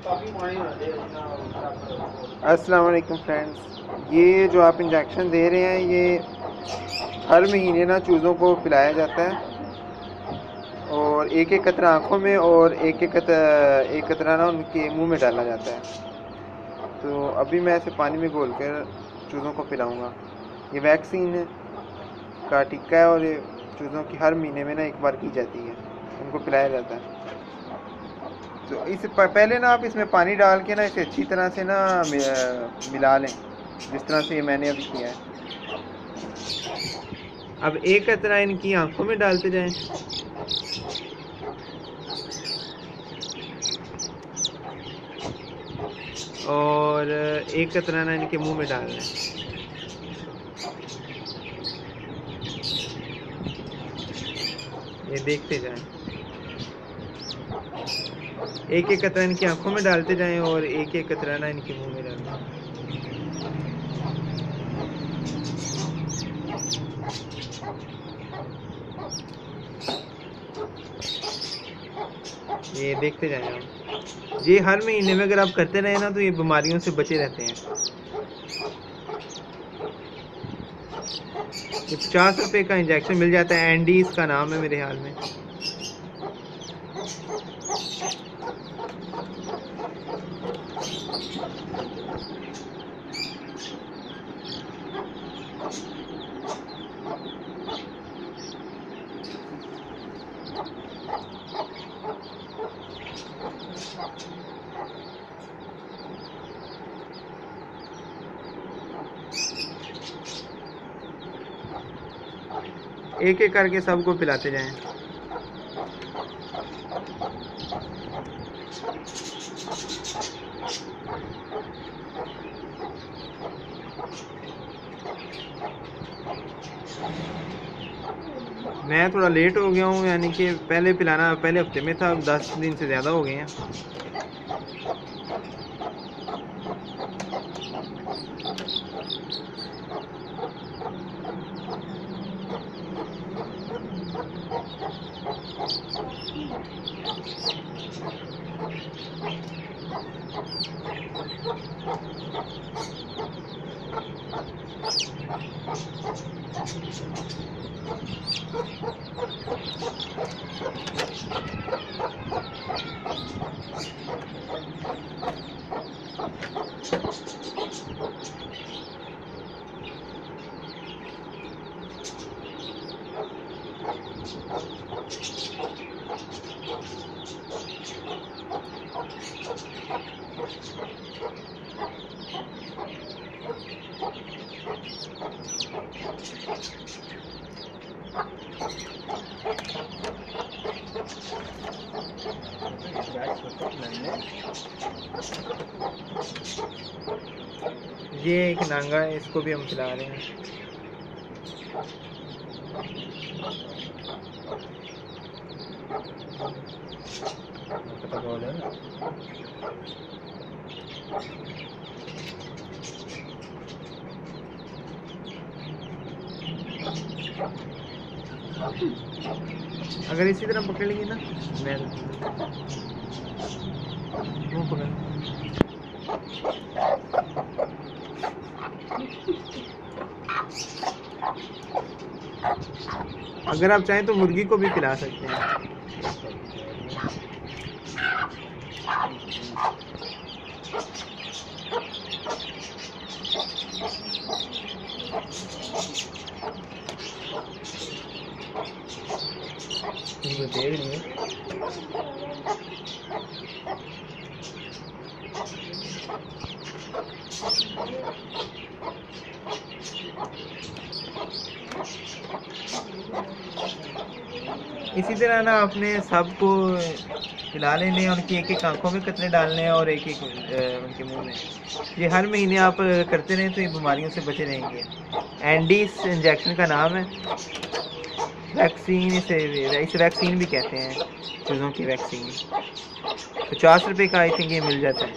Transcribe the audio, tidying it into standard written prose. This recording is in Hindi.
अस्सलाम वालेकुम फ्रेंड्स, ये जो आप इंजेक्शन दे रहे हैं ये हर महीने ना चूज़ों को पिलाया जाता है और एक एक कतरा आँखों में और एक कतरा ना उनके मुंह में डाला जाता है। तो अभी मैं इसे पानी में घोल कर चूज़ों को पिलाऊंगा। ये वैक्सीन का टीका है और ये चूज़ों की हर महीने में ना एक बार की जाती है, उनको पिलाया जाता है। तो इस पहले ना आप इसमें पानी डाल के ना इसे अच्छी तरह से ना मिला लें, जिस तरह से ये मैंने अभी किया है। अब एक कतरा इनकी आंखों में डालते जाएं और एक कतरा ना इनके मुंह में डाल लें। ये देखते जाएं, एक एक कतरा इनकी आंखों में डालते जाएं और एक एक कतरा ना इनके मुंह में डालें। ये देखते जाएं आप। ये हर महीने में अगर आप करते रहे ना तो ये बीमारियों से बचे रहते हैं। ये 50 रुपए का इंजेक्शन मिल जाता है, एंडी इसका नाम है मेरे ख्याल में। एक एक करके सबको पिलाते जाएं। मैं थोड़ा लेट हो गया हूँ, यानी कि पहले पिलाना पहले हफ्ते में था, 10 दिन से ज़्यादा हो गए हैं। ये एक नांगा है, इसको भी हम खिला रहे हैं। अगर इसी तरह पकड़ लेंगे ना, मैं वो पकड़। अगर आप चाहें तो मुर्गी को भी खिला सकते हैं। इनको दे रही है। इसी तरह ना आपने सबको खिला लेने, उनकी एक एक आंखों में कतरे डालने और एक एक उनके मुंह में। ये हर महीने आप करते रहें तो ये बीमारियों से बचे रहेंगे। एंडीस इंजेक्शन का नाम है। वैक्सीन इस वैक्सीन भी कहते हैं, चूज़ों की वैक्सीन। 50 रुपए का आई थिंक ये मिल जाता है।